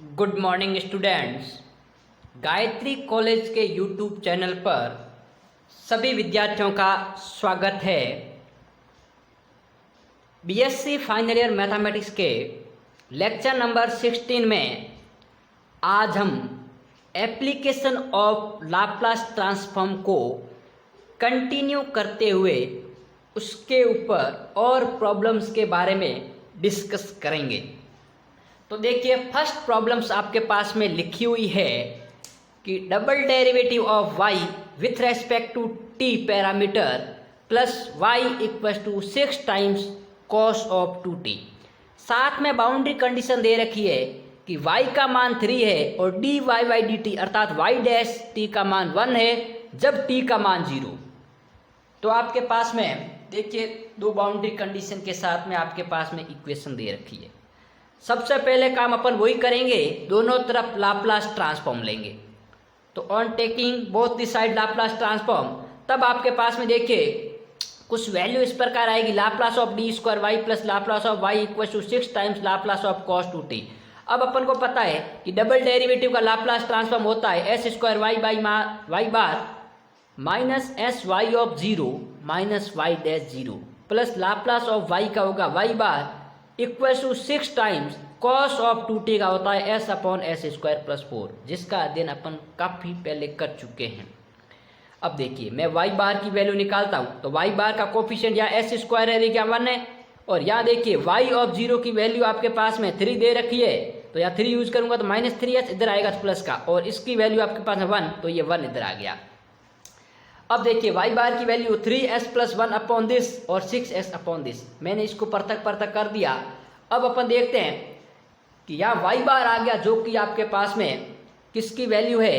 Good morning students. Gayatri college के YouTube channel पर सभी विद्यार्थियों का स्वागत है। बीएससी फाइनल ईयर मैथमेटिक्स के लेक्चर नंबर 16 में आज हम एप्लीकेशन ऑफ लाप्लास ट्रांसफॉर्म को कंटिन्यू करते हुए उसके ऊपर और प्रॉब्लम्स के बारे में डिस्कस करेंगे। तो देखिए, फर्स्ट प्रॉब्लम्स आपके पास में लिखी हुई है कि double derivative of y with respect to t parameter plus y equal to 6 times cos of 2t। साथ में बाउंड्री कंडीशन दे रखी है कि y का मान 3 है और dy बाई dt अर्थात y डैश t का मान 1 है जब t का मान 0। तो आपके पास में देखिए दो बाउंड्री कंडीशन के साथ में आपके पास में इक्वेशन दे रखी है। सबसे पहले काम अपन वही करेंगे, दोनों तरफ लाप्लास ट्रांसफॉर्म लेंगे। तो on taking both the side Laplace transform, तब आपके पास में देखिए कुछ वैल्यू इस प्रकार आएगी, Laplace of D square Y plus Laplace of Y equal to 6 times Laplace of cos 2t। अब अपन को पता है कि डबल डेरिवेटिव का लाप्लास ट्रांसफॉर्म होता है S square Y by Y bar minus S Y of 0 minus Y dash 0 plus Laplace of Y का होगा Y bar equal to 6 times cos of 2t का होता है s upon S square plus 4, जिसका अध्ययन अपन काफ़ी पहले कर चुके हैं। अब देखिए मैं y बार की वैल्यू निकालता हूँ, तो y बार का कोफिशिएंट यहाँ एस स्क्वायर है, क्या 1 है, और यहाँ देखिए y ऑफ 0 की वैल्यू आपके पास में 3 दे रखी है, तो यहाँ 3 यूज करूंगा तो माइनस 3h इधर आएगा प्लस का, और इसकी वैल्यू आपके पास है 1, तो ये 1 इधर आ गया। अब देखिए y बार की value 3s plus 1 upon this और 6s अपॉन दिस, मैंने इसको पृथक कर दिया। अब अपन देखते हैं कि यहाँ y बार आ गया जो कि आपके पास में किसकी वैल्यू है,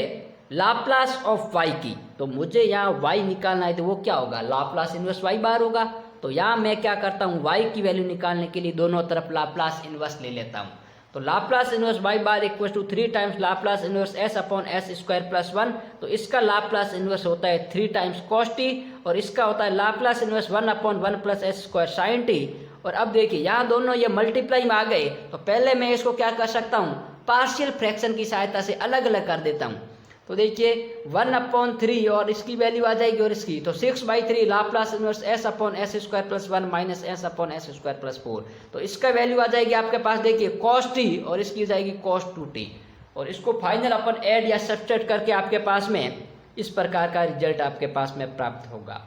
लाप्लास ऑफ y की। तो मुझे यहाँ y निकालना है, तो वो क्या होगा, लाप्लास इनवर्स y बार होगा। तो यहाँ मैं क्या करता हूँ, y की वैल्यू निकालने के लिए दोनों तरफ लाप्लास इनवर्स ले लेता हूँ। तो Laplace inverse y bar equal to 3 times Laplace inverse s upon S square plus 1। तो इसका लाप्लास इनवर्स होता है 3 टाइम्स कॉस t, और इसका होता है Laplace inverse 1 upon 1 plus S square sine t। और अब देखिए यहाँ दोनों ये मल्टीप्लाई में आ गए, तो पहले मैं इसको क्या कर सकता हूँ, पार्शियल फ्रैक्शन की सहायता से अलग अलग कर देता हूँ। तो देखिए 1 अपॉन 3 और इसकी वैल्यू आ जाएगी और इसकी, तो 6/3 Laplace inverse s upon S square plus 1 minus S upon S square plus 4। तो इसका वैल्यू आ जाएगी आपके पास देखिए cos t और इसकी हो जाएगी cos 2t, और इसको फाइनल अपन ऐड या सब्सट्रैक्ट करके आपके पास में इस प्रकार का रिजल्ट आपके पास में प्राप्त होगा।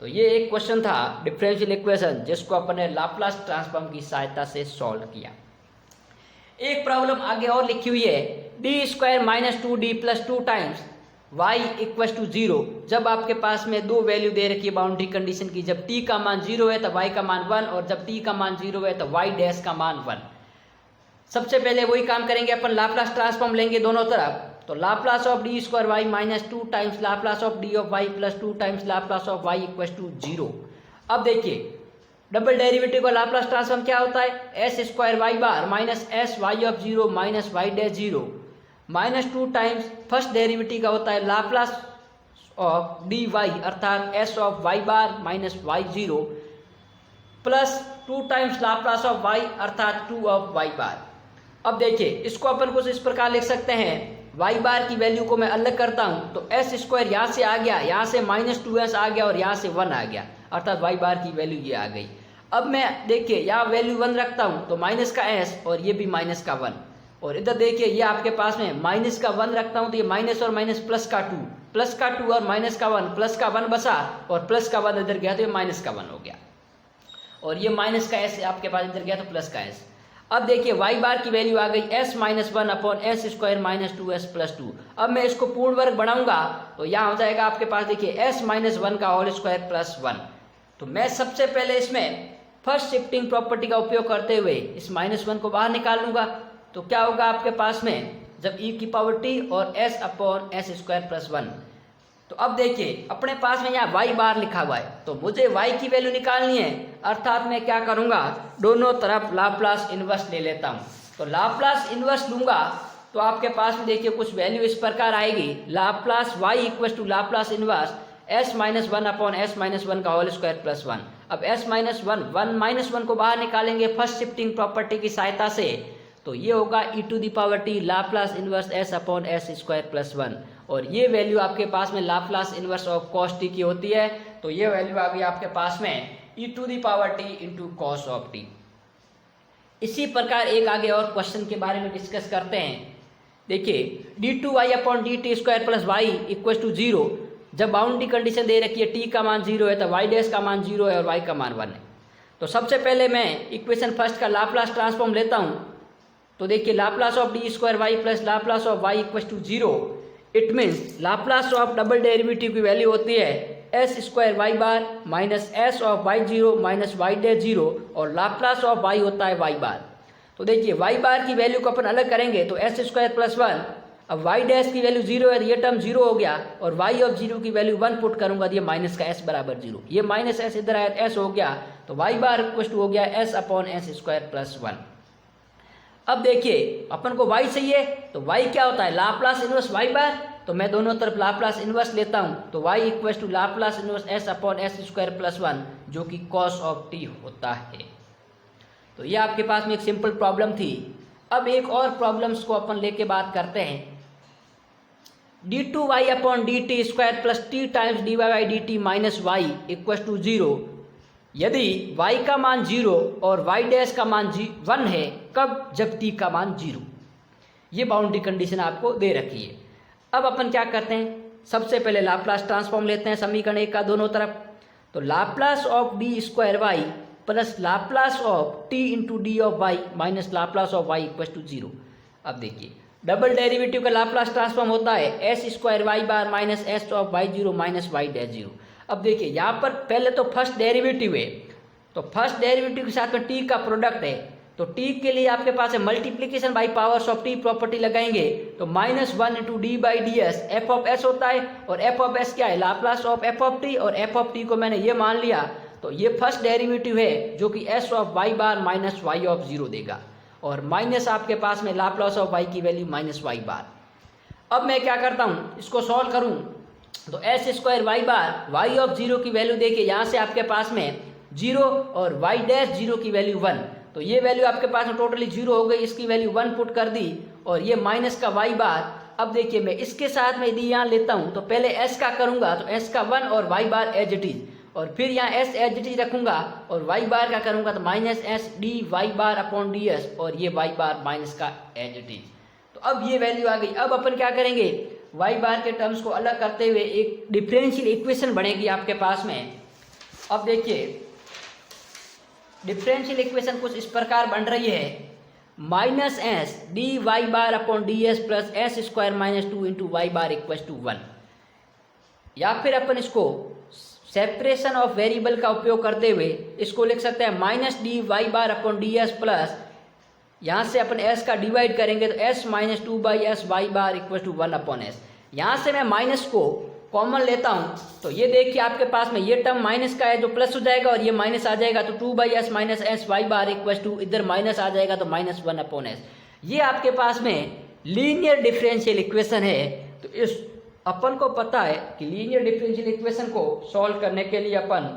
तो ये एक क्वेश्चन था डिफरेंशियल इक्वेशन, जिसको अपन ने लाप्लास ट्रांसफॉर्म की सहायता से सॉल्व किया। एक प्रॉब्लम आगे और लिखी हुई है, D square minus 2d plus 2 times y equal to 0। जब आपके पास में दो वैल्यू दे रखी है बाउंड्री कंडीशन की, जब t का मान 0 है तो y का मान 1, और जब t का मान 0 है तो y डैश का मान 1। सबसे पहले वही काम करेंगे, अपन लाप्लास ट्रांसफॉर्म लेंगे दोनों तरफ। तो Laplace of D square Y minus 2 times Laplace of D of Y plus 2 times Laplace of Y equal to 0। अब देखिए डबल डेरिवेटिव का लाप्लास ट्रांसफॉर्म क्या होता है, S square Y bar minus S Y of 0 minus Y dash 0 minus 2 times first derivative का होता है Laplace of D Y अर्थात S of Y bar minus Y 0 plus 2 times Laplace of Y अर्थात 2 of Y bar. अब देखिए इसको अपन कुछ इस प्रकार लिख सकते हैं, वाई बार की वैल्यू को मैं अलग करता हूं, तो एस स्क्वायर यहाँ से आ गया, यहाँ से माइनस 2s आ गया और यहाँ से 1 आ गया, अर्थात वाई बार की वैल्यू ये आ गई। अब मैं देखिए यहाँ वैल्यू 1 रखता हूँ, तो माइनस का s और ये भी माइनस का 1, और इधर देखिए ये आपके पास में माइनस का 1 रखता हूँ, तो ये माइनस और माइनस प्लस का 2 और माइनस का 1 प्लस का 1 बचा, और प्लस का 1 इधर गया तो ये माइनस का 1 हो गया, और ये माइनस का s आपके पास इधर गया तो प्लस का s। अब देखिए y बार की वैल्यू आ गई s minus 1 upon S square minus 2s plus 2। अब मैं इसको पूर्ण वर्ग बढ़ाऊंगा, तो यहाँ हो जाएगा आपके पास देखिए s माइनस 1 का होल स्क्वायर प्लस 1। तो मैं सबसे पहले इसमें फर्स्ट शिफ्टिंग प्रॉपर्टी का उपयोग करते हुए इस माइनस 1 को बाहर निकाल लूंगा। तो क्या होगा आपके पास में, जब e की पावर t और s upon S square plus 1। तो अब देखिए अपने पास में यहाँ y बार लिखा हुआ है, तो मुझे y की वैल्यू निकालनी है, अर्थात मैं क्या करूँगा, दोनों तरफ लाप्लास इनवर्स ले लेता हूँ। तो लाप्लास इनवर्स लूँगा तो आपके पास में देखिए कुछ वैल्यू इस प्रकार आएगी, Laplace y equal to Laplace inverse s minus 1 upon S minus 1 का होल स्क्वायर प्लस 1। अब s माइनस 1 को बाहर निकालेंगे फर्स्ट शिफ्टिंग प्रॉपर्टी की सहायता से, तो ये होगा e to the power t Laplace inverse s upon S square plus 1, और ये वैल्यू आपके पास में Laplace inverse of cos t की होती है, तो ये वैल्यू आ गई आपके पास में e to the power t into cos of t. इसी प्रकार एक आगे और क्वेश्चन के बारे में डिस्कस करते हैं। देखिए D two Y upon D T square plus Y equal to 0, जब बाउंड्री कंडीशन दे रखी है टी का मान 0 है तो वाई डैश का मान 0 है और वाई का मान 1 है। तो सबसे पहले मैं इक्वेशन फर्स्ट का लाप्लास ट्रांसफॉर्म लेता हूँ। तो देखिए Laplace of D square Y plus Laplace of Y equal to 0, it means Laplace of double derivative की वैल्यू होती है S square Y bar minus S of Y 0 minus Y dash 0, और Laplace of Y होता है Y बार। तो देखिए Y बार की value को अपन अलग करेंगे तो एस स्क्वायर प्लस 1, अब वाई डैश की वैल्यू 0 है तो ये टर्म 0 हो गया, और वाई ऑफ 0 की वैल्यू 1 पुट करूंगा तो ये माइनस का एस बराबर 0, ये माइनस एस इधर आया तो एस हो गया, तो वाई बार इक्वल टू हो गया S upon S square plus 1। अब देखिए अपन को y चाहिए, तो y क्या होता है लाप्लास इनवर्स y बार, तो मैं दोनों तरफ लाप्लास इनवर्स लेता हूं, तो y equal to Laplace inverse s upon S square plus 1 जो कि cos ऑफ t होता है। तो ये आपके पास में एक सिंपल प्रॉब्लम थी। अब एक और प्रॉब्लम्स को अपन लेके बात करते हैं। D two Y upon D T square plus T times D Y by D T minus Y equal to 0, यदि y का मान 0 और y डैश का मान 1 है, कब? जब t का मान 0। ये बाउंड्री कंडीशन आपको दे रखी है। अब अपन क्या करते हैं, सबसे पहले लाप्लास ट्रांसफॉर्म लेते हैं समीकरण एक का दोनों तरफ। तो Laplace of D square Y plus Laplace of T into D of Y minus Laplace of Y equal to 0। अब देखिए डबल डेरिवेटिव का लाप्लास ट्रांसफॉर्म होता है S square Y bar minus S of Y 0 minus Y dash 0। अब देखिए यहाँ पर पहले तो फर्स्ट डेरिवेटिव है, तो फर्स्ट डेरिवेटिव के साथ में टी का प्रोडक्ट है, तो टी के लिए आपके पास है multiplication by powers of T property लगाएंगे, तो -1 into D by D S F of S होता है, और एफ ऑफ एस क्या है Laplace of F of T, और एफ ऑफ टी को मैंने ये मान लिया, तो ये फर्स्ट डेरिवेटिव है जो कि S of Y bar minus Y of 0 देगा, और माइनस आपके पास में लाप्लास ऑफ वाई की वैल्यू माइनस वाई बार। अब मैं क्या करता हूँ, इसको सॉल्व करूँ तो S square Y bar Y of 0 की वैल्यू देखिए यहाँ से आपके पास में 0 और वाई डैश 0 की वैल्यू 1, तो ये वैल्यू आपके पास में टोटली 0 हो गई, इसकी वैल्यू 1 पुट कर दी, और ये माइनस का वाई बार। अब देखिए मैं इसके साथ में यदि यहाँ लेता हूँ तो पहले एस का करूँगा तो एस का 1 और Y bar as it is, और फिर यहाँ एस एज इट इज रखूँगा और वाई बार का करूँगा तो minus S D Y bar upon D S, और ये वाई बार माइनस का एज इट इज। तो अब ये वैल्यू आ गई। अब अपन क्या करेंगे, वाई बार के टर्म्स को अलग करते हुए एक डिफरेंशियल इक्वेशन बनेगी आपके पास में। अब देखिए डिफरेंशियल इक्वेशन कुछ इस प्रकार बन रही है, minus S D Y bar upon D S plus S square minus 2 into Y bar equal to 1, या फिर अपन इसको सेपरेशन ऑफ वेरिएबल का उपयोग करते हुए इसको लिख सकते हैं minus D Y bar upon D S plus, यहाँ से अपन s का डिवाइड करेंगे तो s minus 2 by S Y bar equal to 1 upon S. यहाँ से मैं माइनस को कॉमन लेता हूँ तो ये देखिए आपके पास में ये टर्म माइनस का है जो प्लस हो जाएगा, और ये माइनस आ जाएगा तो 2 by S minus S Y bar equal to, इधर माइनस आ जाएगा तो माइनस 1 अपॉन एस। ये आपके पास में लीनियर डिफरेंशियल इक्वेशन है। तो इस अपन को पता है कि लीनियर डिफरेंशियल इक्वेशन को सॉल्व करने के लिए अपन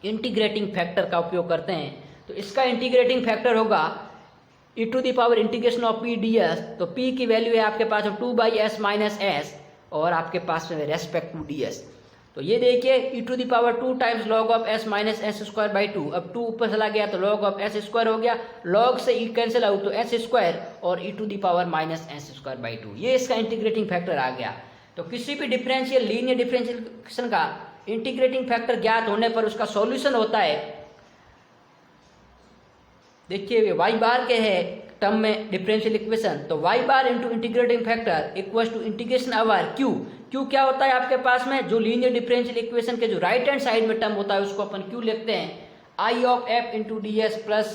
इंटीग्रेटिंग फैक्टर का उपयोग करते हैं। तो इसका इंटीग्रेटिंग फैक्टर होगा e to the power integration of P d s, तो p की वैल्यू है आपके पास 2 बाई एस माइनस एस, और आपके पास में रेस्पेक्ट टू डी एस। तो ये देखिए e to the power 2 times log of s minus s square by 2, अब 2 ऊपर चला गया तो लॉग ऑफ एस स्क्वायर हो गया, लॉग से ई कैंसिल आउट तो एस स्क्वायर और e to the power minus s square by 2, ये इसका इंटीग्रेटिंग फैक्टर आ गया। तो किसी भी डिफरेंशियल लीनियर डिफरेंशियल इक्वेशन का इंटीग्रेटिंग फैक्टर ज्ञात होने पर उसका सॉल्यूशन होता है, देखिए वाई बार के है टर्म में डिफरेंशियल इक्वेशन, तो Y bar into integrating factor equal to integration our Q. Q क्या होता है आपके पास में, जो लीनियर डिफरेंशियल इक्वेशन के जो राइट हैंड साइड में टर्म होता है उसको अपन क्यू लिखते हैं, I of F into d S plus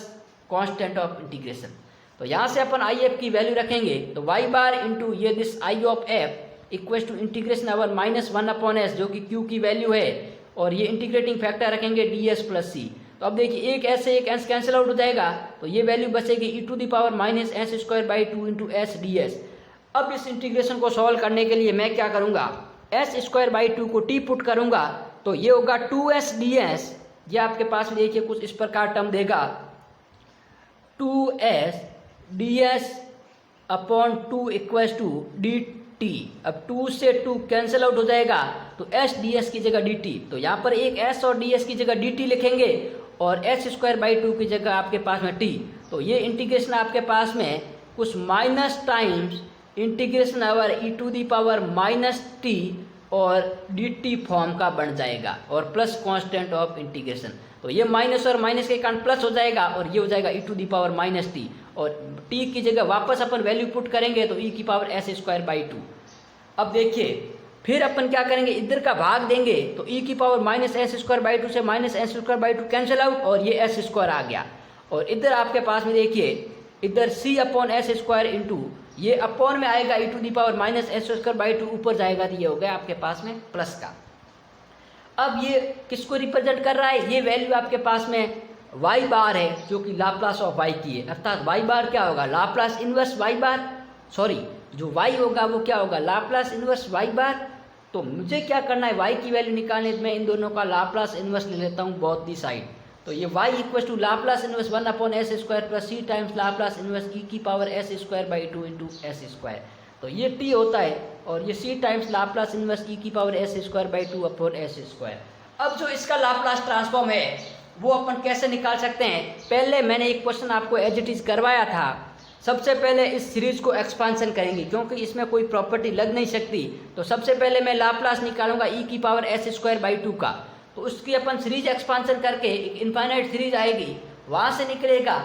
constant of integration. तो यहाँ से अपन आई एफ की वैल्यू रखेंगे तो वाई बार इंटू ये this I of F equal to integration our minus 1 upon S जो कि क्यू की वैल्यू है, और ये इंटीग्रेटिंग फैक्टर रखेंगे डी एस प्लस सी। तो अब देखिए एक एस से एक एस कैंसिल आउट हो जाएगा, तो ये वैल्यू बचेगी e to the power minus s square by 2 into s d s. अब इस इंटीग्रेशन को सॉल्व करने के लिए मैं क्या करूँगा, एस स्क्वायर बाई 2 को टी पुट करूँगा, तो ये होगा 2s ds, ये आपके पास देखिए कुछ इस प्रकार टर्म देगा 2s ds/2 equals to dt। अब 2 से 2 कैंसिल आउट हो जाएगा तो s ds की जगह dt, तो यहाँ पर एक s और ds की जगह dt लिखेंगे और h²/2 की जगह आपके पास में t। तो ये इंटीग्रेशन आपके पास में कुछ minus times integration over e⁻−t और dt फॉर्म का बन जाएगा और प्लस कांस्टेंट ऑफ इंटीग्रेशन। तो ये माइनस और माइनस के कारण प्लस हो जाएगा और ये हो जाएगा e⁻−t और t की जगह वापस अपन वैल्यू पुट करेंगे तो e⁻s²/2। अब देखिए फिर अपन क्या करेंगे, इधर का भाग देंगे तो e⁻−s²/2 से -s²/2 कैंसिल आउट और ये s² आ गया। और इधर आपके पास में देखिए इधर c/s² इंटू ये अपॉन में आएगा e⁻−s²/2 ऊपर जाएगा तो ये हो गया आपके पास में प्लस का। अब ये किसको रिप्रेजेंट कर रहा है, ये वैल्यू आपके पास में y बार है जो कि लाप्लास ऑफ y की है, अर्थात y बार क्या होगा लाप्लास इन्वर्स y बार, सॉरी जो y होगा वो क्या होगा लाप्लास इन्वर्स y बार। तो मुझे क्या करना है, y की वैल्यू निकालने में इन दोनों का लाप्लास इन्वर्स ले लेता हूँ बोथ दी साइड। तो ये y equal to Laplace inverse 1/s² plus c times Laplace inverse e⁻s²/2 into s²। तो ये t होता है और ये c times Laplace inverse e⁻s²/2 s²। अब जो इसका लाप्लास ट्रांसफॉर्म है वो अपन कैसे निकाल सकते हैं, पहले मैंने एक क्वेश्चन आपको एज इट इज करवाया था। सबसे पहले इस सीरीज को एक्सपांसन करेंगे क्योंकि इसमें कोई प्रॉपर्टी लग नहीं सकती। तो सबसे पहले मैं लाप्लास निकालूंगा e⁻s²/2 का, तो उसकी अपन सीरीज एक्सपांसन करके एक इनफाइनाइट सीरीज आएगी वहाँ से निकलेगा।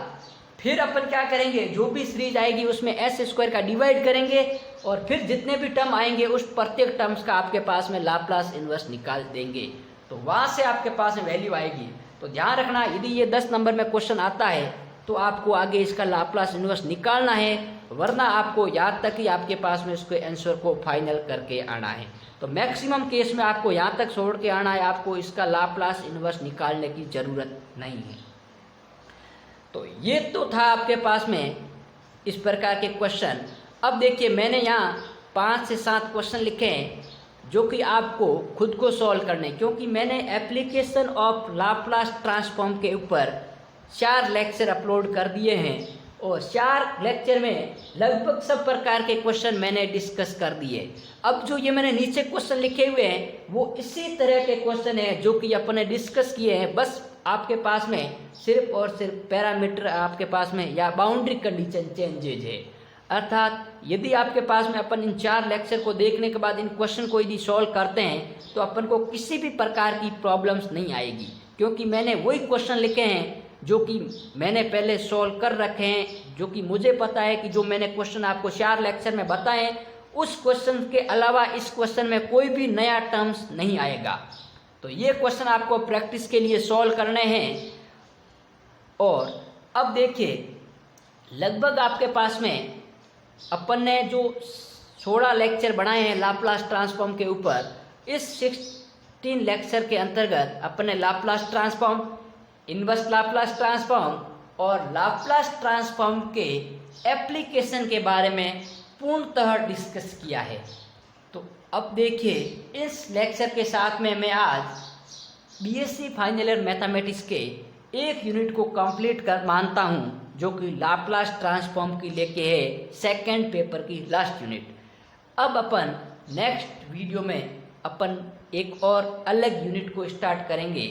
फिर अपन क्या करेंगे, जो भी सीरीज आएगी उसमें s² का डिवाइड करेंगे और फिर जितने भी टर्म आएंगे उस प्रत्येक टर्म्स का आपके पास में लाप्लास इन्वर्स निकाल देंगे, तो वहाँ से आपके पास में वैल्यू आएगी। तो ध्यान रखना यदि ये 10 नंबर में क्वेश्चन आता है तो आपको आगे इसका लाप्लास इन्वर्स निकालना है, वरना आपको याद तक ही आपके पास में इसके आंसर को फाइनल करके आना है। तो मैक्सिमम केस में आपको यहाँ तक छोड़ के आना है, आपको इसका लाप्लास इन्वर्स निकालने की ज़रूरत नहीं है। तो ये तो था आपके पास में इस प्रकार के क्वेश्चन। अब देखिए मैंने यहाँ 5 से 7 क्वेश्चन लिखे हैं जो कि आपको खुद को सॉल्व करने, क्योंकि मैंने एप्लीकेशन ऑफ लाप्लास ट्रांसफॉर्म के ऊपर 4 लेक्चर अपलोड कर दिए हैं और 4 लेक्चर में लगभग सब प्रकार के क्वेश्चन मैंने डिस्कस कर दिए। अब जो ये मैंने नीचे क्वेश्चन लिखे हुए हैं वो इसी तरह के क्वेश्चन हैं जो कि अपने डिस्कस किए हैं, बस आपके पास में सिर्फ और सिर्फ पैरामीटर आपके पास में या बाउंड्री कंडीशन चेंजेज है। अर्थात यदि आपके पास में अपन इन 4 लेक्चर को देखने के बाद इन क्वेश्चन को यदि सॉल्व करते हैं तो अपन को किसी भी प्रकार की प्रॉब्लम्स नहीं आएगी, क्योंकि मैंने वही क्वेश्चन लिखे हैं जो कि मैंने पहले सॉल्व कर रखे हैं, जो कि मुझे पता है कि जो मैंने क्वेश्चन आपको 4 लेक्चर में बताए उस क्वेश्चन के अलावा इस क्वेश्चन में कोई भी नया टर्म्स नहीं आएगा। तो ये क्वेश्चन आपको प्रैक्टिस के लिए सॉल्व करने हैं। और अब देखिए लगभग आपके पास में अपन ने जो 16 लेक्चर बनाए हैं लाप्लास ट्रांसफॉर्म के ऊपर, इस 16 लेक्चर के अंतर्गत अपन ने Laplace transform, inverse Laplace transform और लाप्लास ट्रांसफॉर्म के एप्लीकेशन के बारे में पूर्णतः डिस्कस किया है। तो अब देखिए इस लेक्चर के साथ में मैं आज बीएससी फाइनल ईयर मैथमेटिक्स के एक यूनिट को कंप्लीट कर मानता हूँ जो कि लाप्लास ट्रांसफॉर्म की लेके है सेकंड पेपर की लास्ट यूनिट। अब अपन नेक्स्ट वीडियो में अपन एक और अलग यूनिट को स्टार्ट करेंगे